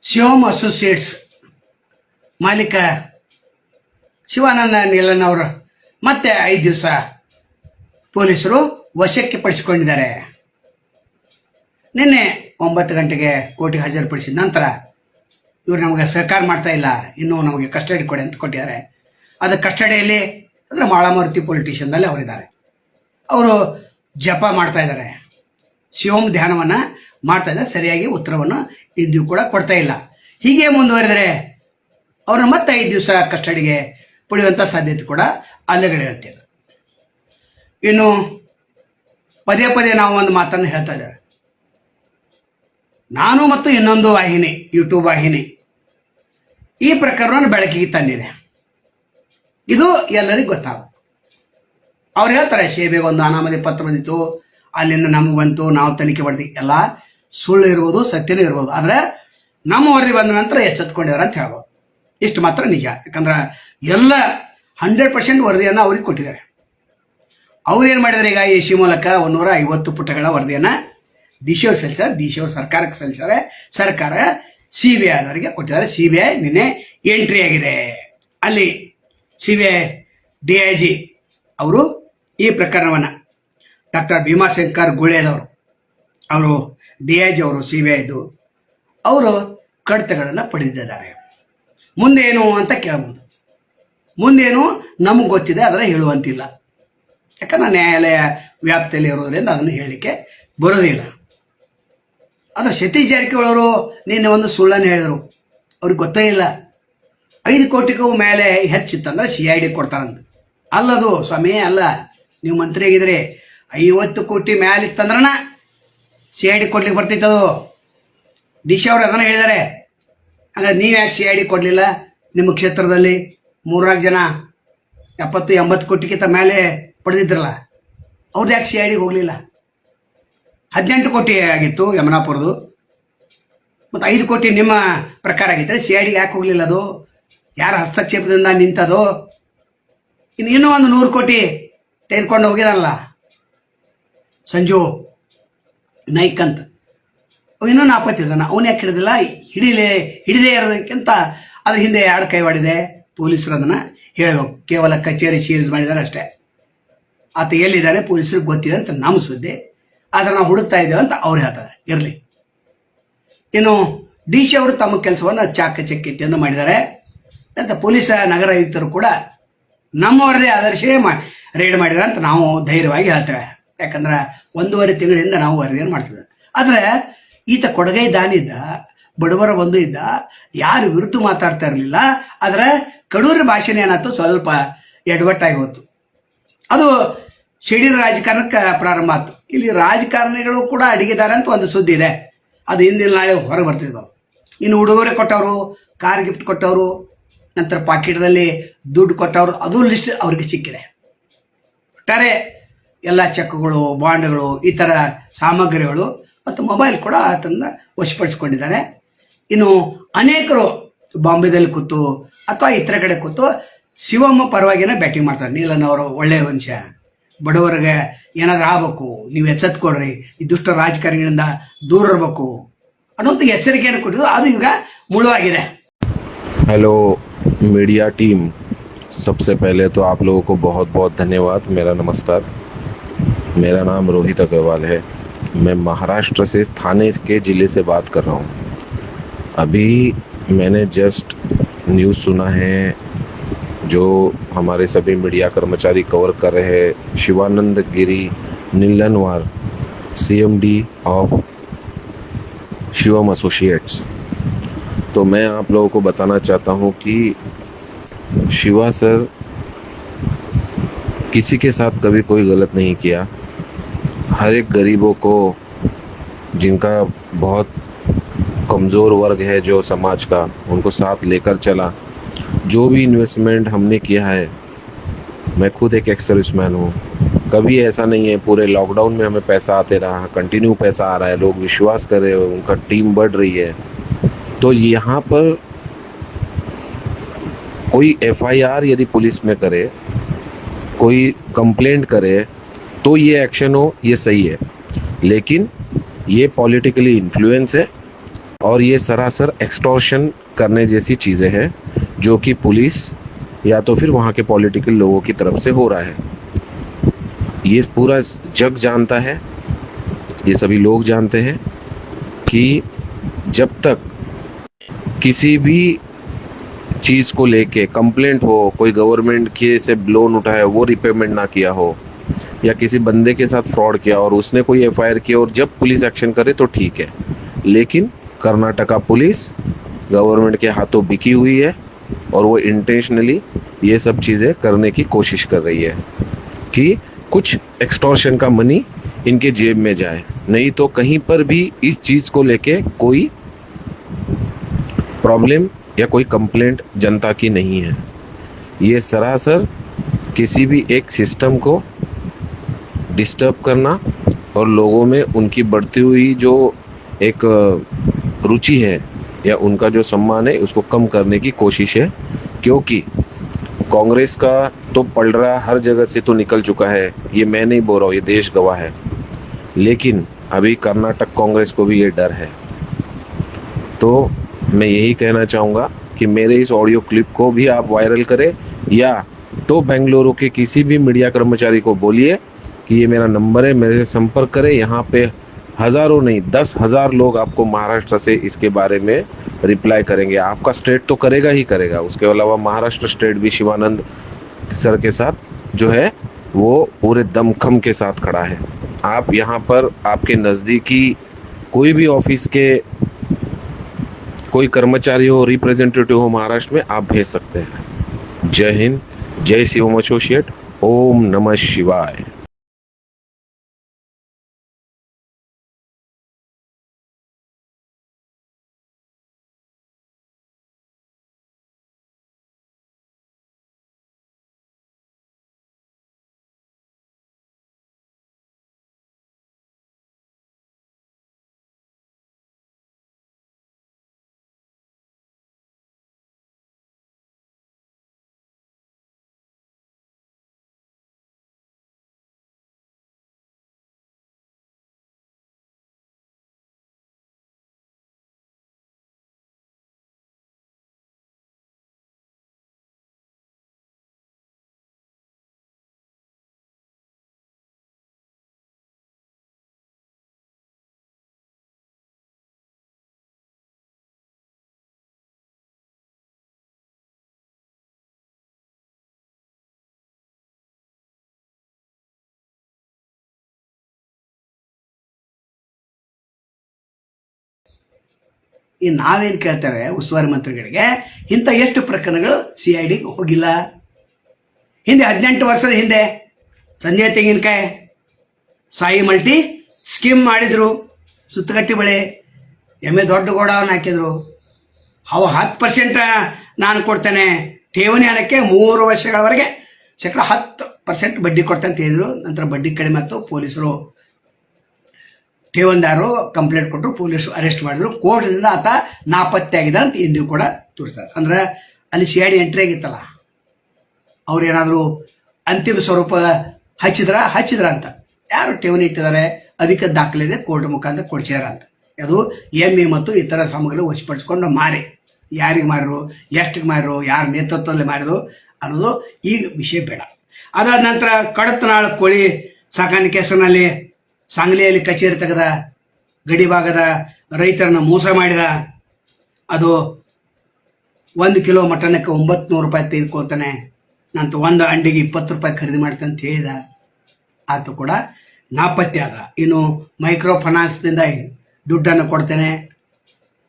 Shivam associates ಮಾಲೀಕ ಶಿವಾನಂದ ನೀಲನ್ ಅವರು ಮತ್ತೆ 5 ದಿವಸ ಪೊಲೀಸರು ವಶಕ್ಕೆ ಪಡಿಸಿಕೊಂಡಿದ್ದಾರೆ. ನಿನ್ನೆ 9 ಗಂಟೆಗೆ ಕೋರ್ಟಿಗೆ ಹಾಜರುಪಡಿಸಿದ ನಂತರ ಇವರು ನಮಗೆ ಸಹಕಾರ ಮಾಡ್ತಾ ಇಲ್ಲ, ಇನ್ನೂ ನಮಗೆ ಕಸ್ಟಡಿ ಕೊಡಿ ಅಂತ ಕೊಟ್ಟಿದ್ದಾರೆ. ಅದು ಕಸ್ಟಡಿಯಲ್ಲಿ ಅಂದರೆ ಮಾಳಮಾರುತಿ ಪೊಲಿಟಿಷಿಯನ್ನಲ್ಲಿ ಅವರಿದ್ದಾರೆ. ಅವರು ಜಪ ಮಾಡ್ತಾ ಇದ್ದಾರೆ, ಶಿವಮ್ ಧ್ಯಾನವನ್ನು ಮಾಡ್ತಾ ಇದ್ದಾರೆ. ಸರಿಯಾಗಿ ಉತ್ತರವನ್ನು ಇಂದು ಕೂಡ ಕೊಡ್ತಾ ಇಲ್ಲ. ಹೀಗೆ ಮುಂದುವರೆದರೆ ಅವ್ರನ್ನ ಮತ್ತೆ 5 ದಿವಸ ಕಸ್ಟಡಿಗೆ ಪಡೆಯುವಂಥ ಸಾಧ್ಯತೆ ಕೂಡ ಅಲೆಗಳು ಹೇಳ್ತೇವೆ. ಇನ್ನು ಪದೇ ಪದೇ ನಾವು ಒಂದು ಮಾತನ್ನು ಹೇಳ್ತಾ ಇದ್ದೇವೆ. ನಾನು ಮತ್ತು ಇನ್ನೊಂದು ವಾಹಿನಿ, ಯೂಟ್ಯೂಬ್ ವಾಹಿನಿ, ಈ ಪ್ರಕರಣವನ್ನು ಬೆಳಕಿಗೆ ತಂದಿದೆ. ಇದು ಎಲ್ಲರಿಗೂ ಗೊತ್ತಾಗುತ್ತೆ. ಅವ್ರು ಹೇಳ್ತಾರೆ ಸೇಬೆಗೆ ಒಂದು ಅನಾಮಧೇಯ ಪತ್ರ ಬಂದಿತ್ತು, ಅಲ್ಲಿಂದ ನಮಗೆ ಬಂತು, ನಾವು ತನಿಖೆ ಮಾಡಿದ್ವಿ. ಎಲ್ಲ ಸುಳ್ಳು ಇರ್ಬೋದು, ಸತ್ಯನೂ ಇರ್ಬೋದು. ಆದರೆ ನಮ್ಮ ವರದಿ ಬಂದ ನಂತರ ಎಚ್ಚೆತ್ಕೊಂಡಿದ್ದಾರೆ ಅಂತ ಹೇಳ್ಬೋದು. ಇಷ್ಟು ಮಾತ್ರ ನಿಜ. ಯಾಕಂದ್ರೆ ಎಲ್ಲ 100% ವರದಿಯನ್ನು ಅವ್ರಿಗೆ ಕೊಟ್ಟಿದ್ದಾರೆ. ಅವ್ರು ಏನು ಮಾಡಿದ್ದಾರೆ, ಈಗ ಎ ಸಿ ಮೂಲಕ 150 ಪುಟಗಳ ವರದಿಯನ್ನು ಡಿ ಸಿ ಅವ್ರು ಸಲ್ಲಿಸಿದ್ದಾರೆ. ಡಿ ಸಿ ಅವರು ಸರ್ಕಾರಕ್ಕೆ ಸಲ್ಲಿಸಿದ್ದಾರೆ. ಸರ್ಕಾರ CBI ಅವರಿಗೆ ಕೊಟ್ಟಿದ್ದಾರೆ. CBI ನಿನ್ನೆ ಎಂಟ್ರಿ ಆಗಿದೆ. ಅಲ್ಲಿ CBI DIG ಅವರು ಈ ಪ್ರಕರಣವನ್ನು ಡಾಕ್ಟರ್ ಭೀಮಾಶಂಕರ್ ಗುಳೇದವರು, ಅವರು DIG ಅವರು CBIದು ಅವರು ಕಡತಗಳನ್ನು ಪಡೆದಿದ್ದಾರೆ. ಮುಂದೇನು ಅಂತ ಕೇಳ್ಬೋದು. ಮುಂದೇನು ನಮಗೆ ಗೊತ್ತಿದೆ, ಅದನ್ನು ಹೇಳುವಂತಿಲ್ಲ. ಯಾಕಂದ್ರೆ ನ್ಯಾಯಾಲಯ ವ್ಯಾಪ್ತಿಯಲ್ಲಿ ಇರೋದ್ರಿಂದ ಅದನ್ನು ಹೇಳಲಿಕ್ಕೆ ಬರೋದಿಲ್ಲ. ಆದರೆ ಸತೀಶ್ ಜಾರಕಿಹೊಳಿ ಅವರು ನಿನ್ನೆ ಒಂದು ಸುಳ್ಳನ್ನು ಹೇಳಿದರು. ಅವ್ರಿಗೆ ಗೊತ್ತೇ ಇಲ್ಲ 5 ಕೋಟಿಗೂ ಮೇಲೆ ಹೆಚ್ಚಿತ್ತಂದ್ರೆ CID ಕೊಡ್ತಾರಂತ. ಅಲ್ಲದು ಸ್ವಾಮಿ, ಅಲ್ಲ. ನೀವು ಮಂತ್ರಿ ಆಗಿದ್ರೆ 50 ಕೋಟಿ ಮೇಲೆ ಇತ್ತಂದ್ರನ CID ಕೊಡ್ಲಿಕ್ಕೆ ಬರ್ತಿತ್ತದು. ಡಿ ಸಿ ಅವರು ಅದನ್ನು ಹೇಳಿದ್ದಾರೆ. ಹಾಗಾದ್ರೆ ನೀವು ಯಾಕೆ CID ಕೊಡಲಿಲ್ಲ? ನಿಮ್ಮ ಕ್ಷೇತ್ರದಲ್ಲಿ 3-4 ಜನ 70-80 ಕೋಟಿಗಿಂತ ಮೇಲೆ ಪಡೆದಿದ್ರಲ್ಲ, ಅವ್ರದ್ದು ಯಾಕೆ CIDಗೆ ಹೋಗಲಿಲ್ಲ? 18 ಕೋಟಿ ಆಗಿತ್ತು ಯಮನಾಪುರದು, ಮತ್ತು 5 ಕೋಟಿ ನಿಮ್ಮ ಪ್ರಕಾರ ಆಗಿದ್ದರೆ CIDಗೆ ಯಾಕೆ ಹೋಗಲಿಲ್ಲ? ಅದು ಯಾರ ಹಸ್ತಕ್ಷೇಪದಿಂದ ನಿಂತದು? ಇನ್ನೂ ಒಂದು 100 ಕೋಟಿ ತೆಗೆದುಕೊಂಡು ಹೋಗಿರಲ್ಲ ಸಂಜು ನಾಯ್ಕ್ ಅಂತ, ಇನ್ನೂ ನಾಪತ್ತಿದ್ದಾನೆ. ಅವನು ಯಾಕೆ ಹಿಡಿದಿಲ್ಲ? ಹಿಡಿದೇ ಇರೋದಕ್ಕಿಂತ ಅದ್ರ ಹಿಂದೆ 2 ಕೈವಾಡಿದೆ. ಪೊಲೀಸರು ಅದನ್ನು ಹೇಳಬೇಕು. ಕೇವಲ ಕಚೇರಿ ಸೀಲ್ಸ್ ಮಾಡಿದ್ದಾರೆ ಅಷ್ಟೇ. ಆತ ಎಲ್ಲಿದ್ದಾನೆ ಪೊಲೀಸರಿಗೆ ಗೊತ್ತಿದೆ ಅಂತ ನಮ್ಮ ಸುದ್ದಿ. ಆದರೆ ನಾವು ಹುಡುಕ್ತಾ ಇದ್ದೇವೆ ಅಂತ ಅವ್ರು ಹೇಳ್ತಾರೆ. ಇರಲಿ. ಇನ್ನು ಡಿ ಸಿ ಅವರು ತಮ್ಮ ಕೆಲಸವನ್ನು ಚಾಕಚಕ್ಯತೆಯಿಂದ ಮಾಡಿದ್ದಾರೆ ಅಂತ ಪೊಲೀಸ್ ನಗರ ಆಯುಕ್ತರು ಕೂಡ ನಮ್ಮವರದೇ ಆದರ್ಶವೇ ರೇಡ್ ಮಾಡಿದ್ದಾರೆ ಅಂತ ನಾವು ಧೈರ್ಯವಾಗಿ ಹೇಳ್ತೇವೆ. ಯಾಕಂದ್ರೆ 1.5 ತಿಂಗಳಿಂದ ನಾವು ವರದಿಯನ್ನು ಮಾಡ್ತಿದ್ದೇವೆ. ಆದರೆ ಈತ ಕೊಡಗೈ ದಾನಿದ್ದ, ಬಡವರ ಬಂಧು ಇದ್ದ, ಯಾರು ವಿರುದ್ಧ ಮಾತಾಡ್ತಾ ಇರಲಿಲ್ಲ. ಆದರೆ ಕಡೂರು ಭಾಷೆನೇ ಏನಾಯ್ತು, ಸ್ವಲ್ಪ ಎಡವಟ್ಟಾಗಿ ಹೋಯ್ತು. ಅದು ಸಿಡಿದ ರಾಜಕಾರಣಕ್ಕೆ ಪ್ರಾರಂಭ ಆಯ್ತು. ಇಲ್ಲಿ ರಾಜಕಾರಣಿಗಳು ಕೂಡ ಅಡಗಿದ್ದಾರೆ ಅಂತ ಒಂದು ಸುದ್ದಿ ಇದೆ. ಅದು ಹಿಂದಿನ ನಾಳೆ ಹೊರಗೆ ಬರ್ತಿದ್ದವು. ಇನ್ನು ಉಡುಗೊರೆ ಕೊಟ್ಟವರು, ಕಾರ್ ಗಿಫ್ಟ್ ಕೊಟ್ಟವರು, ನಂತರ ಪಾಕೆಟ್ದಲ್ಲಿ ದುಡ್ಡು ಕೊಟ್ಟವರು, ಅದು ಲಿಸ್ಟ್ ಅವ್ರಿಗೆ ಸಿಕ್ಕಿದೆ. ಒಟ್ಟಾರೆ ಎಲ್ಲ ಚೆಕ್ಗಳು, ಬಾಂಡ್ಗಳು, ಈ ಥರ ಸಾಮಗ್ರಿಗಳು ಮತ್ತು ಮೊಬೈಲ್ ಕೂಡ ಆತನ ವಶಪಡಿಸಿಕೊಂಡಿದ್ದಾರೆ. ಇನ್ನು ಅನೇಕರು ಬಾಂಬೆದಲ್ಲಿ ಕೂತು ಅಥವಾ ಇತರ ಕಡೆ ಕೂತು ಶಿವಮ್ಮ ಪರವಾಗಿನ ಬ್ಯಾಟಿಂಗ್ ಮಾಡ್ತಾರೆ. ನೀಲನ್ ಅವರು ಒಳ್ಳೆಯ ಮನುಷ್ಯ, ಬಡವರಿಗೆ ಏನಾದರೂ ಆಗಬೇಕು, ನೀವು ಎಚ್ಚೆತ್ಕೊಡ್ರಿ, ಈ ದುಷ್ಟ ರಾಜಕಾರಣಿಗಳಿಂದ ದೂರ ಇರಬೇಕು ಅನ್ನೋಂಥ ಎಚ್ಚರಿಕೆಯನ್ನು ಕೊಟ್ಟಿದ್ರು. ಅದು ಈಗ ಮುಳುವಾಗಿದೆ. हेलो मीडिया टीम, सबसे पहले तो आप लोगों को बहुत बहुत धन्यवाद. मेरा नमस्कार. मेरा नाम रोहित अग्रवाल है. मैं महाराष्ट्र से थाने के ज़िले से बात कर रहा हूँ. अभी मैंने जस्ट न्यूज़ सुना है जो हमारे सभी मीडिया कर्मचारी कवर कर रहे हैं. शिवानंद गिरी नीलनवार, CMD ऑफ शिवम एसोसिएट्स. तो मैं आप लोगों को बताना चाहता हूँ कि शिवा सर किसी के साथ कभी कोई गलत नहीं किया. हर एक गरीबों को, जिनका बहुत कमज़ोर वर्ग है जो समाज का, उनको साथ लेकर चला. जो भी इन्वेस्टमेंट हमने किया है, मैं खुद एक एक्स सर्विसमैन हूँ. कभी ऐसा नहीं है, पूरे लॉकडाउन में हमें पैसा आते रहा, कंटिन्यू पैसा आ रहा है, लोग विश्वास कर रहे हैं, उनका टीम बढ़ रही है. तो यहाँ पर कोई FIR यदि पुलिस में करे, कोई कंप्लेंट करे, तो ये एक्शन हो, ये सही है. लेकिन ये पॉलिटिकली इन्फ्लुएंस है और ये सरासर एक्सटॉर्शन करने जैसी चीज़ें हैं जो कि पुलिस या तो फिर वहाँ के पॉलिटिकल लोगों की तरफ से हो रहा है। ये पूरा जग जानता है, ये सभी लोग जानते हैं कि जब तक किसी भी चीज़ को लेके कंप्लेंट हो, कोई गवर्नमेंट के से लोन उठाया वो रिपेमेंट ना किया हो, या किसी बंदे के साथ फ्रॉड किया और उसने कोई एफआईआर किया और जब पुलिस एक्शन करे तो ठीक है, लेकिन कर्नाटका पुलिस गवर्नमेंट के हाथों बिकी हुई है और वो इंटेंशनली ये सब चीज़ें करने की कोशिश कर रही है कि कुछ एक्सटॉर्शन का मनी इनके जेब में जाए, नहीं तो कहीं पर भी इस चीज़ को लेके कोई प्रॉब्लम या कोई कंप्लेंट जनता की नहीं है। ये सरासर किसी भी एक सिस्टम को डिस्टर्ब करना और लोगों में उनकी बढ़ती हुई जो एक रुचि है या उनका जो सम्मान है उसको कम करने की कोशिश है, क्योंकि कांग्रेस का तो पलड़ा हर जगह से तो निकल चुका है, ये मैं नहीं बोल रहा हूँ, ये देश गवाह है, लेकिन अभी कर्नाटक कांग्रेस को भी ये डर है। तो मैं यही कहना चाहूँगा कि मेरे इस ऑडियो क्लिप को भी आप वायरल करें, या तो बेंगलुरु के किसी भी मीडिया कर्मचारी को बोलिए कि ये मेरा नंबर है, मेरे से संपर्क करें। यहाँ पे हज़ारों नहीं 10,000 लोग आपको महाराष्ट्र से इसके बारे में रिप्लाई करेंगे। आपका स्टेट तो करेगा ही करेगा, उसके अलावा महाराष्ट्र स्टेट भी शिवानंद सर के साथ जो है वो पूरे दमखम के साथ खड़ा है। आप यहाँ पर आपके नज़दीकी कोई भी ऑफिस के कोई कर्मचारी हो, रिप्रेजेंटेटिव हो महाराष्ट्र में, आप भेज सकते हैं। जय हिंद, जय शिवम एसोसिएट, ओम नमः शिवाय। ಈ ನಾವೇನು ಕೇಳ್ತೇವೆ ಉಸ್ತುವಾರಿ ಮಂತ್ರಿಗಳಿಗೆ, ಇಂಥ ಎಷ್ಟು ಪ್ರಕರಣಗಳು CID ಹೋಗಿಲ್ಲ? ಹಿಂದೆ 18 ವರ್ಷದ ಹಿಂದೆ ಸಂಜಯ್ ತೆಂಗಿನಕಾಯಿ ಸಾಯಿ ಮಲ್ಟಿ ಸ್ಕೀಮ್ ಮಾಡಿದ್ರು, ಸುತ್ತಗಟ್ಟಿ ಬಳೆ ಎಮ್ಮೆ ದೊಡ್ಡ ಗೋಡಾವನ್ನು ಹಾಕಿದ್ರು. ಅವು 10% ನಾನು ಕೊಡ್ತೇನೆ ಠೇವಣಿ ಹಣಕ್ಕೆ 3 ವರ್ಷಗಳವರೆಗೆ 10% ಬಡ್ಡಿ ಕೊಡ್ತೇನೆ ಅಂತ ಹೇಳಿದ್ರು. ನಂತರ ಬಡ್ಡಿ ಕಡಿಮೆ ಆಯ್ತು, ಪೊಲೀಸರು ಠೇವಣಿದಾರರು ಕಂಪ್ಲೇಂಟ್ ಕೊಟ್ಟರು, ಪೊಲೀಸರು ಅರೆಸ್ಟ್ ಮಾಡಿದ್ರು, ಕೋರ್ಟ್ದಿಂದ ಆತ ನಾಪತ್ತೆ ಆಗಿದೆ ಅಂತ ಇಂದಿಗೂ ಕೂಡ ತೋರಿಸ್ತಾರೆ. ಅಂದ್ರೆ ಅಲ್ಲಿ CID ಎಂಟ್ರಿ ಆಗಿತ್ತಲ್ಲ, ಅವ್ರು ಏನಾದರೂ ಅಂತಿಮ ಸ್ವರೂಪ ಹಚ್ಚಿದ್ರ ಅಂತ, ಯಾರು ಠೇವಣಿ ಇಟ್ಟಿದ್ದಾರೆ ಅದಕ್ಕೆ ದಾಖಲೆ ಇದೆ, ಕೋರ್ಟ್ ಮುಖಾಂತರ ಕೊಡ್ಸ್ಯಾರ ಅಂತ. ಅದು ಎಮ್ಮೆ ಮತ್ತು ಇತರ ಸಾಮಗ್ರಿ ವಶಪಡಿಸ್ಕೊಂಡು ಮಾರಿ, ಯಾರಿಗೆ ಮಾರಿರು, ಎಷ್ಟಿಗೆ ಮಾರಿರು, ಯಾರ ನೇತೃತ್ವದಲ್ಲಿ ಮಾರಿದ್ರು ಅನ್ನೋದು ಈಗ ವಿಷಯ ಬೇಡ. ಅದಾದ ನಂತರ ಕಡತನಾಳ ಕೋಳಿ ಸಾಕಾಣಿಕೆ ಹೆಸರಿನಲ್ಲಿ ಸಾಂಗ್ಲಿಯಲ್ಲಿ ಕಚೇರಿ ತೆಗೆದ, ಗಡಿ ಭಾಗದ ರೈತರನ್ನ ಮೋಸ ಮಾಡಿದ, ಅದು 1 ಕಿಲೋ ಮಟನಕ್ಕೆ 900 ರೂಪಾಯಿ ತೆಗೆದುಕೊಳ್ತಾನೆ, ನಂತರ 1 ಅಂಡಿಗೆ 20 ರೂಪಾಯಿ ಖರೀದಿ ಮಾಡ್ತಾನೆ ಅಂತ ಹೇಳಿದ, ಆತ ಕೂಡ ನಾಪತ್ತೆ ಆದ. ಇನ್ನು ಮೈಕ್ರೋ ಫೈನಾನ್ಸ್ನಿಂದ ದುಡ್ಡನ್ನು ಕೊಡ್ತೇನೆ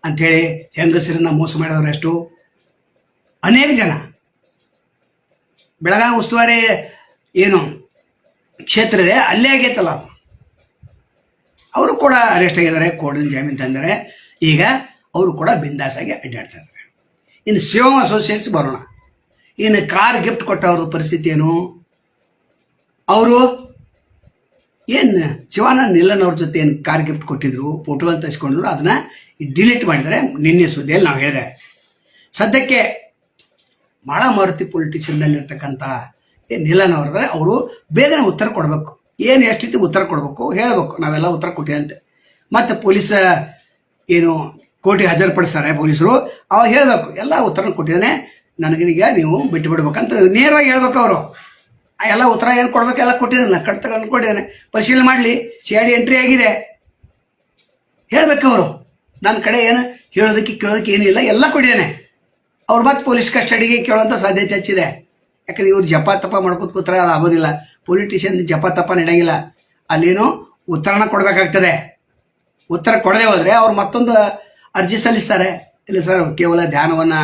ಅಂಥೇಳಿ ಹೆಂಗಸರನ್ನ ಮೋಸ ಮಾಡಿದವರು ಎಷ್ಟು ಅನೇಕ ಜನ. ಬೆಳಗಾವಿ ಉಸ್ತುವಾರಿ ಏನು ಕ್ಷೇತ್ರ ಇದೆ ಅಲ್ಲೇ ಆಗೈತಲ್ಲ, ಅವರು ಕೂಡ ಅರೆಸ್ಟ್ ಆಗಿದ್ದಾರೆ, ಕೋರ್ಟಿನ ಜಾಮೀನು ತಂದರೆ. ಈಗ ಅವರು ಕೂಡ ಬಿಂದಾಸಾಗಿ ಅಡ್ಡಾಡ್ತಾ ಇದ್ದಾರೆ. ಇನ್ನು ಶಿವಮ್ ಅಸೋಸಿಯೇಟ್ಸ್ ಬರೋಣ. ಇನ್ನು ಕಾರ್ ಗಿಫ್ಟ್ ಕೊಟ್ಟವ್ರ ಪರಿಸ್ಥಿತಿ ಏನು? ಅವರು ಏನು ಶಿವಾನಂದ್ ನಿಲ್ಲನ್ ಅವ್ರ ಜೊತೆ ಏನು ಕಾರ್ ಗಿಫ್ಟ್ ಕೊಟ್ಟಿದ್ರು, ಫೋಟೋಗಳನ್ನು ತರಿಸ್ಕೊಂಡಿದ್ರು, ಅದನ್ನ ಡಿಲೀಟ್ ಮಾಡಿದರೆ. ನಿನ್ನೆ ಸುದ್ದಿಯಲ್ಲಿ ನಾವು ಹೇಳಿದೆ. ಸದ್ಯಕ್ಕೆ ಮಾಳ ಮಾರುತಿ ಪೊಲಿಟಿಷಿಯನ್ನಲ್ಲಿರ್ತಕ್ಕಂಥ ನಿಲ್ಲನ್ ಅವ್ರದ್ರೆ ಅವರು ಬೇಗನೆ ಉತ್ತರ ಕೊಡಬೇಕು. ಏನು ಎಷ್ಟು ರೀತಿ ಉತ್ತರ ಕೊಡಬೇಕು ಹೇಳಬೇಕು, ನಾವೆಲ್ಲ ಉತ್ತರ ಕೊಟ್ಟಿವಂತೆ. ಮತ್ತು ಪೊಲೀಸ ಏನು ಕೋರ್ಟಿಗೆ ಹಾಜರುಪಡಿಸ್ತಾರೆ ಪೊಲೀಸರು. ಅವಾಗ ಹೇಳಬೇಕು ಎಲ್ಲ ಉತ್ತರ ಕೊಟ್ಟಿದ್ದಾನೆ, ನನಗೀಗ ನೀವು ಬಿಟ್ಟು ಬಿಡ್ಬೇಕಂತ ನೇರವಾಗಿ ಹೇಳ್ಬೇಕು ಅವರು. ಎಲ್ಲ ಉತ್ತರ ಏನು ಕೊಡ್ಬೇಕು ಎಲ್ಲ ಕೊಟ್ಟಿದ್ದಾನೆ, ಕಡ್ತಗಳನ್ನು ಕೊಟ್ಟಿದ್ದಾನೆ, ಪರಿಶೀಲನೆ ಮಾಡಲಿ, CID ಎಂಟ್ರಿ ಆಗಿದೆ ಹೇಳ್ಬೇಕು ಅವರು. ನನ್ನ ಕಡೆ ಏನು ಹೇಳೋದಕ್ಕೆ ಕೇಳೋದಕ್ಕೆ ಏನಿಲ್ಲ, ಎಲ್ಲ ಕೊಟ್ಟಿದ್ದಾನೆ. ಅವ್ರು ಮತ್ತೆ ಪೊಲೀಸ್ ಕಸ್ಟಡಿಗೆ ಕೇಳೋಂಥ ಸಾಧ್ಯತೆ ಹೆಚ್ಚಿದೆ. ಯಾಕಂದ್ರೆ ಇವ್ರು ಜಪ ತಪ ಮಾಡ್ಕೊತ ಕೂತ್ರೆ ಅದು ಆಗೋದಿಲ್ಲ. ಪೊಲಿಟಿಷಿಯನ್ ಜಪ ತಪ ನಡೆಯಂಗಿಲ್ಲ, ಅಲ್ಲೇನು ಉತ್ತರನ ಕೊಡಬೇಕಾಗ್ತದೆ. ಉತ್ತರ ಕೊಡದೆ ಹೋದರೆ ಅವ್ರು ಮತ್ತೊಂದು ಅರ್ಜಿ ಸಲ್ಲಿಸ್ತಾರೆ, ಇಲ್ಲ ಸರ್ ಕೇವಲ ಧ್ಯಾನವನ್ನು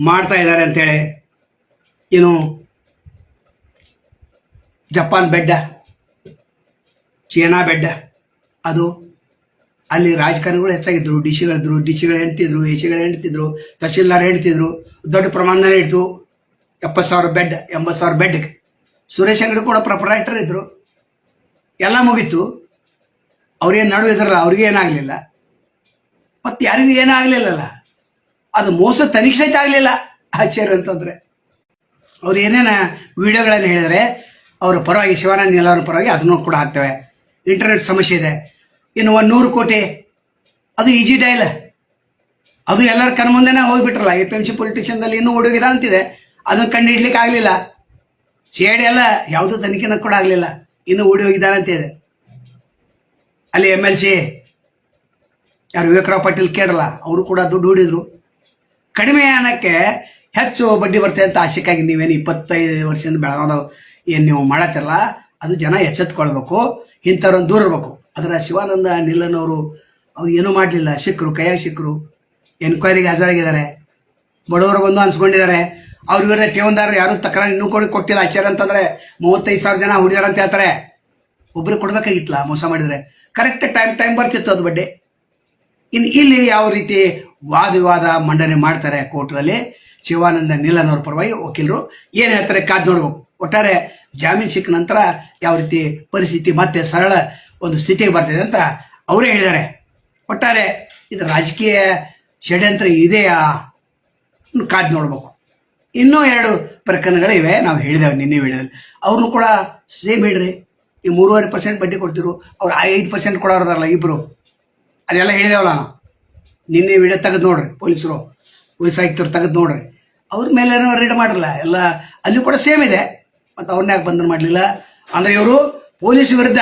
ಮಾಡ್ತಾ ಇದ್ದಾರೆ ಅಂತೇಳಿ. ಏನು ಜಪಾನ್ ಬೆಡ್ಡ, ಚೀನಾ ಬೆಡ್ಡ, ಅದು ಅಲ್ಲಿ ರಾಜಕಾರಣಿಗಳು ಹೆಚ್ಚಾಗಿದ್ದರು, ಡಿ ಸಿಗಳು ಹೆಂಡ್ತಿದ್ರು, ಎಸಿಗಳು ಹೆಂಡ್ತಿದ್ರು, ತಹಶೀಲ್ದಾರ್ ಹೆಂಡ್ತಿದ್ರು, ದೊಡ್ಡ ಪ್ರಮಾಣದಲ್ಲಿ ಇಡ್ತು. 70,000 ಬೆಡ್, 80,000 ಬೆಡ್ಗೆ. ಸುರೇಶ್ ಅಂಗಡಿ ಕೂಡ ಪ್ರೊಪರೈಟರ್ ಇದ್ರು. ಎಲ್ಲ ಮುಗೀತು. ಅವ್ರೇನು ನಡು ಇದ್ರಲ್ಲ, ಅವ್ರಿಗೆ ಏನಾಗಲಿಲ್ಲ, ಮತ್ತು ಯಾರಿಗೂ ಏನಾಗಲಿಲ್ಲಲ್ಲ. ಅದು ಮೋಸ ತನಿಖೆ ಸಹಿತ ಆಗಲಿಲ್ಲ. ಆಶ್ಚರ್ಯ ಅಂತಂದರೆ ಅವ್ರು ಏನೇನು ವಿಡಿಯೋಗಳನ್ನು ಹೇಳಿದರೆ ಅವರ ಪರವಾಗಿ, ಶಿವಾನಂದ ನೀಲವ್ರ ಪರವಾಗಿ ಅದನ್ನು ಕೂಡ ಹಾಕ್ತೇವೆ. ಇಂಟರ್ನೆಟ್ ಸಮಸ್ಯೆ ಇದೆ. ಇನ್ನು 100 ಕೋಟಿ ಅದು ಈಜಿ ಡೈಲ್, ಅದು ಎಲ್ಲರ ಕಣ್ಮುಂದೆನೇ ಹೋಗಿಬಿಟ್ರಲ್ಲ. APMC ಪೊಲಿಟಿಷನ್ದಲ್ಲಿ ಇನ್ನೂ ಹುಡುಗಿದ ಅಂತಿದೆ, ಅದನ್ನು ಕಂಡು ಹಿಡ್ಲಿಕ್ಕೆ ಆಗಲಿಲ್ಲ. CID ಎಲ್ಲ ಯಾವುದೂ ತನಿಖೆನ ಕೂಡ ಆಗಲಿಲ್ಲ, ಇನ್ನೂ ಓಡಿ ಹೋಗಿದ್ದಾರೆ ಅಂತಿದೆ. ಅಲ್ಲಿ MLC ಯಾರು ವಿವೇಕರಾವ್ ಪಾಟೀಲ್ ಕೇಳಲ್ಲ, ಅವರು ಕೂಡ ದುಡ್ಡು ಹೂಡಿದ್ರು. ಕಡಿಮೆ ಹಣಕ್ಕೆ ಹೆಚ್ಚು ಬಡ್ಡಿ ಬರ್ತದೆ ಅಂತ ಆಶೆಕ್ಕಾಗಿ ನೀವೇನು 25 ವರ್ಷದಿಂದ ಬೆಳಗಾವ್ದವು ಏನು ನೀವು ಮಾಡತ್ತಿರಲ್ಲ, ಅದು ಜನ ಎಚ್ಚೆತ್ಕೊಳ್ಬೇಕು, ಇಂಥವ್ರೊಂದು ದೂರ ಇರಬೇಕು. ಅದರ ಶಿವಾನಂದ ನಿಲ್ಲನವರು ಅವ್ರು ಏನೂ ಮಾಡಲಿಲ್ಲ, ಸಿಕ್ಕರು, ಕೈಯಾಗಿ ಸಿಕ್ಕರು, ಎನ್ಕ್ವೈರಿಗೆ ಹಾಜರಾಗಿದ್ದಾರೆ, ಬಡವರು ಬಂದು ಅನ್ಸ್ಕೊಂಡಿದ್ದಾರೆ. ಅವ್ರ ವಿರುದ್ಧ ಠೇವಣಿದಾರರು ಯಾರು ತಕರಾರು ಇನ್ನೂ ಕೊಟ್ಟಿಲ್ಲ. ಆಚಾರ ಅಂತಂದರೆ 35,000 ಜನ ಹುಡಿದಾರ ಅಂತ ಹೇಳ್ತಾರೆ. ಒಬ್ಬರಿಗೆ ಕೊಡಬೇಕಾಗಿತ್ತಲ್ಲ ಮೋಸ ಮಾಡಿದರೆ, ಕರೆಕ್ಟ್ ಟೈಮ್ ಬರ್ತಿತ್ತು ಅದು ಬಡ್ಡಿ. ಇನ್ನು ಇಲ್ಲಿ ಯಾವ ರೀತಿ ವಾದ ಮಂಡನೆ ಮಾಡ್ತಾರೆ ಕೋರ್ಟ್ದಲ್ಲಿ, ಶಿವಾನಂದ ನೀಲನವ್ರ ಪರವಾಗಿ ವಕೀಲರು ಏನು ಹೇಳ್ತಾರೆ ಕಾದು ನೋಡ್ಬೇಕು. ಒಟ್ಟಾರೆ ಜಾಮೀನು ಸಿಕ್ಕ ನಂತರ ಯಾವ ರೀತಿ ಪರಿಸ್ಥಿತಿ ಮತ್ತೆ ಸರಳ ಒಂದು ಸ್ಥಿತಿಗೆ ಬರ್ತಿದೆ ಅಂತ ಅವರೇ ಹೇಳಿದ್ದಾರೆ. ಒಟ್ಟಾರೆ ಇದು ರಾಜಕೀಯ ಷಡ್ಯಂತ್ರ ಇದೆಯಾ ಕಾದು ನೋಡ್ಬೇಕು. ಇನ್ನೂ 2 ಪ್ರಕರಣಗಳಿವೆ, ನಾವು ಹೇಳಿದೆವು ನಿನ್ನೆ ವಿಡಿಯೋದಲ್ಲಿ. ಅವ್ರನ್ನೂ ಕೂಡ ಸೇಮ್ ಹೇಳ್ರಿ, ಈ 3.5% ಬಡ್ಡಿ ಕೊಡ್ತಿರು, ಅವ್ರು 5% ಕೊಡೋರದಾರಲ್ಲ ಇಬ್ಬರು, ಅದೆಲ್ಲ ಹೇಳಿದೆವಲ್ಲ ನಾವು ನಿನ್ನೆ ವಿಡಿಯೋ ತೆಗೆದು ನೋಡ್ರಿ. ಪೊಲೀಸ್ ಆಯುಕ್ತರು ತೆಗೆದು ನೋಡ್ರಿ, ಅವ್ರ ಮೇಲೇನೋ ರೀಡ್ ಮಾಡಿರಲ್ಲ ಎಲ್ಲ, ಅಲ್ಲಿ ಕೂಡ ಸೇಮ್ ಇದೆ. ಮತ್ತು ಅವ್ರನ್ನ ಯಾಕೆ ಬಂಧನ ಮಾಡಲಿಲ್ಲ ಅಂದರೆ ಇವರು ಪೊಲೀಸ್ ವಿರುದ್ಧ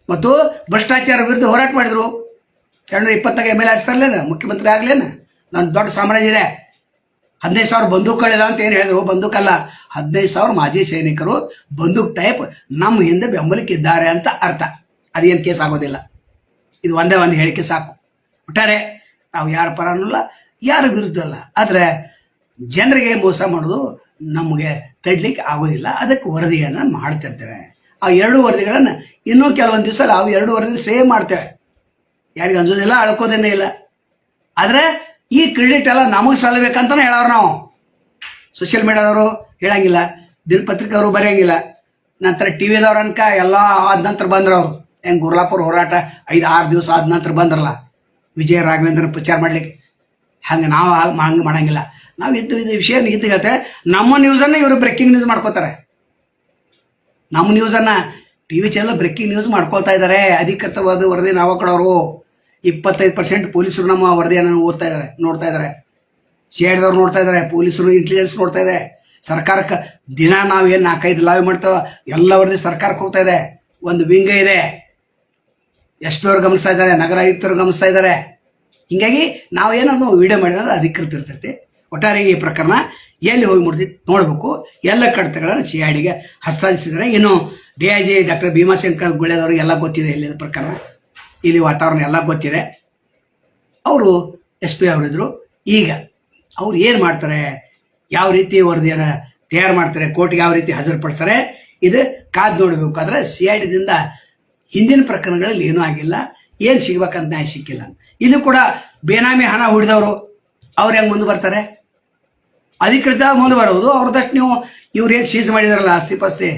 ಮತ್ತು ಭ್ರಷ್ಟಾಚಾರ ವಿರುದ್ಧ ಹೋರಾಟ ಮಾಡಿದರು. 2020 MLA ಆರಿಸ್ತಾರಲ್ಲೇನ, ಮುಖ್ಯಮಂತ್ರಿ ಆಗಲೇನ, ನನ್ನ ದೊಡ್ಡ ಸಾಮ್ರಾಜ್ಯ ಇದೆ, 15,000 ಬಂದೂಕುಗಳಿಲ್ಲ ಅಂತ ಏನು ಹೇಳಿದ್ರು. ಬಂದೂಕಲ್ಲ, 15,000 ಮಾಜಿ ಸೈನಿಕರು ಬಂದೂಕ್ ಟೈಪ್ ನಮ್ಮ ಹಿಂದೆ ಬೆಂಬಲಕ್ಕಿದ್ದಾರೆ ಅಂತ ಅರ್ಥ. ಅದೇನು ಕೇಸ್ ಆಗೋದಿಲ್ಲ, ಇದು ಒಂದೇ ಒಂದು ಹೇಳಿಕೆ ಸಾಕು. ಒಟ್ಟಾರೆ ನಾವು ಯಾರ ಪರನಲ್ಲ, ಯಾರ ವಿರುದ್ಧ ಅಲ್ಲ, ಆದರೆ ಜನರಿಗೆ ಮೋಸ ಮಾಡೋದು ನಮಗೆ ತಡ್ಲಿಕ್ಕೆ ಆಗೋದಿಲ್ಲ. ಅದಕ್ಕೆ ವರದಿಯನ್ನು ಮಾಡ್ತಿರ್ತೇವೆ. ಆ 2 ವರದಿಗಳನ್ನು ಇನ್ನೂ ಕೆಲವೊಂದು ದಿವಸ ಅವು 2 ವರದಿ ಸೇವ್ ಮಾಡ್ತೇವೆ. ಯಾರಿಗೆ ಅಂಜೋದಿಲ್ಲ, ಅಳ್ಕೋದೇನೇ ಇಲ್ಲ. ಆದರೆ ಈ ಕ್ರೆಡಿಟ್ ಎಲ್ಲ ನಮಗೆ ಸಲ್ಲಬೇಕಂತಲೇ ಹೇಳೋರು ನಾವು. ಸೋಷಿಯಲ್ ಮೀಡಿಯಾದವರು ಹೇಳಂಗಿಲ್ಲ, ದಿನಪತ್ರಿಕೆಯವರು ಬರೆಯಂಗಿಲ್ಲ, ನಂತರ TVದವ್ರ ಅನ್ಕ ಎಲ್ಲ ಆದ ನಂತರ ಬಂದ್ರವ್ರು. ಹೆಂಗೆ ಗುರ್ಲಾಪುರ ಹೋರಾಟ 5-6 ದಿವಸ ಆದ ನಂತರ ಬಂದ್ರಲ್ಲ ವಿಜಯ ರಾಘವೇಂದ್ರ ಪ್ರಚಾರ ಮಾಡ್ಲಿಕ್ಕೆ, ಹಂಗೆ ನಾವು ಹಂಗೆ ಮಾಡಂಗಿಲ್ಲ. ನಾವು ಇದು ವಿಷಯ ಇದ್ದಗತ್ತೆ ನಮ್ಮ ನ್ಯೂಸನ್ನು ಇವರು ಬ್ರೇಕಿಂಗ್ ನ್ಯೂಸ್ ಮಾಡ್ಕೋತಾರೆ. ನಮ್ಮ ನ್ಯೂಸನ್ನು TV ಚಾನಲ್ ಬ್ರೇಕಿಂಗ್ ನ್ಯೂಸ್ ಮಾಡ್ಕೊಳ್ತಾ ಇದ್ದಾರೆ. ಅಧಿಕೃತವಾದ ವರದಿ ನಾವು ಕೊಡೋರು. 25% ಪೊಲೀಸರು ನಮ್ಮ ವರದಿಯನ್ನು ಓದ್ತಾ ಇದ್ದಾರೆ, ನೋಡ್ತಾ ಇದ್ದಾರೆ. CIDದವ್ರು ನೋಡ್ತಾ ಇದ್ದಾರೆ, ಪೊಲೀಸರು ಇಂಟೆಲಿಜೆನ್ಸ್ ನೋಡ್ತಾ ಇದೆ. ಸರ್ಕಾರಕ್ಕೆ ದಿನ ನಾವು ಏನು 4-5 ಲಾವ್ ಮಾಡ್ತೇವೆ, ಎಲ್ಲ ವರದಿ ಸರ್ಕಾರಕ್ಕೆ ಹೋಗ್ತಾ ಇದೆ. ಒಂದು ವಿಂಗ ಇದೆ, SP ಅವ್ರು ಗಮನಿಸ್ತಾ ಇದ್ದಾರೆ, ನಗರ ಆಯುಕ್ತರು ಗಮನಿಸ್ತಾ ಇದ್ದಾರೆ. ಹೀಗಾಗಿ ನಾವು ಏನದು ವಿಡಿಯೋ ಮಾಡಿದ್ರೆ ಅಧಿಕೃತ ಇರ್ತೈತಿ. ಒಟ್ಟಾರೆ ಈ ಪ್ರಕರಣ ಎಲ್ಲಿ ಹೋಗಿ ಮುಡ್ತಿ ನೋಡಬೇಕು. ಎಲ್ಲ ಕಡತಗಳನ್ನು CIDಗೆ ಹಸ್ತಾಂತರಿಸಿದ್ದಾರೆ. ಇನ್ನು DIG ಡಾಕ್ಟರ್ ಭೀಮಾಶಂಕರ್ ಗುಳ್ಳೆದವರು ಎಲ್ಲ ಗೊತ್ತಿದೆ, ಇಲ್ಲಿನ ಪ್ರಕರಣ, ಇಲ್ಲಿ ವಾತಾವರಣ ಎಲ್ಲ ಗೊತ್ತಿದೆ. ಅವರು SP ಅವರಿದ್ದರು. ಈಗ ಅವ್ರು ಏನು ಮಾಡ್ತಾರೆ, ಯಾವ ರೀತಿ ವರದಿಯನ್ನು ತಯಾರು ಮಾಡ್ತಾರೆ, ಕೋರ್ಟ್ಗೆ ಯಾವ ರೀತಿ ಹಾಜರುಪಡಿಸ್ತಾರೆ, ಇದು ಕಾದು ನೋಡಬೇಕಾದ್ರೆ CIDದಿಂದ ಹಿಂದಿನ ಪ್ರಕರಣಗಳಲ್ಲಿ ಏನೂ ಆಗಿಲ್ಲ, ಏನು ಸಿಗ್ಬೇಕಂತ ನ್ಯಾಯ ಸಿಕ್ಕಿಲ್ಲ. ಇಲ್ಲೂ ಕೂಡ ಬೇನಾಮಿ ಹಣ ಹೂಡಿದವರು ಅವ್ರು ಹೆಂಗೆ ಮುಂದೆ ಬರ್ತಾರೆ, ಅಧಿಕೃತ ಮುಂದೆ ಬರೋದು ಅವ್ರದಷ್ಟು. ನೀವು ಇವ್ರು ಏನು ಸೀಜ್ ಮಾಡಿದಾರಲ್ಲ ಆಸ್ತಿ ಪಾಸ್ತಿ,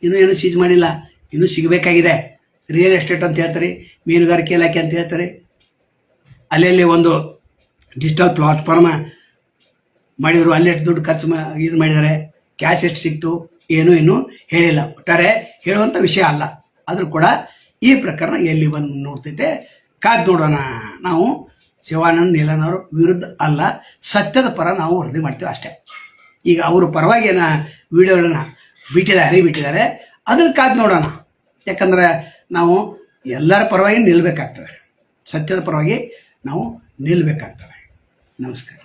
ಇನ್ನೂ ಏನು ಸೀಜ್ ಮಾಡಿಲ್ಲ, ಇನ್ನೂ ಸಿಗಬೇಕಾಗಿದೆ. ರಿಯಲ್ ಎಸ್ಟೇಟ್ ಅಂತ ಹೇಳ್ತಾರೆ, ಮೀನುಗಾರಿಕೆ ಇಲಾಖೆ ಅಂತ ಹೇಳ್ತಾರೆ. ಅಲ್ಲಲ್ಲಿ ಒಂದು ಡಿಜಿಟಲ್ ಪ್ಲಾಟ್ಫಾರ್ಮ್ ಮಾಡಿದರು, ಅಲ್ಲೆಷ್ಟು ದುಡ್ಡು ಖರ್ಚು ಇದು ಮಾಡಿದ್ದಾರೆ, ಕ್ಯಾಶ್ ಎಷ್ಟು ಸಿಕ್ತು ಏನೂ ಇನ್ನೂ ಹೇಳಿಲ್ಲ. ಒಟ್ಟಾರೆ ಹೇಳುವಂಥ ವಿಷಯ ಅಲ್ಲ. ಆದರೂ ಕೂಡ ಈ ಪ್ರಕರಣ ಎಲ್ಲಿ ಬಂದು ನೋಡ್ತೈತೆ ಕಾದು ನೋಡೋಣ. ನಾವು ಶಿವಾನಂದ್ ನೀಲನವ್ರ ವಿರುದ್ಧ ಅಲ್ಲ, ಸತ್ಯದ ಪರ ನಾವು ವರದಿ ಮಾಡ್ತೀವಿ ಅಷ್ಟೇ. ಈಗ ಅವರು ಪರವಾಗಿ ವಿಡಿಯೋಗಳನ್ನ ಹರಿಬಿಟ್ಟಿದ್ದಾರೆ, ಅದನ್ನ ಕಾದು ನೋಡೋಣ. ಯಾಕಂದ್ರೆ ನಾವು ಎಲ್ಲರ ಪರವಾಗಿ ನಿಲ್ಲಬೇಕಾಗ್ತದೆ, ಸತ್ಯದ ಪರವಾಗಿ ನಾವು ನಿಲ್ಲಬೇಕಾಗ್ತದೆ. ನಮಸ್ಕಾರ.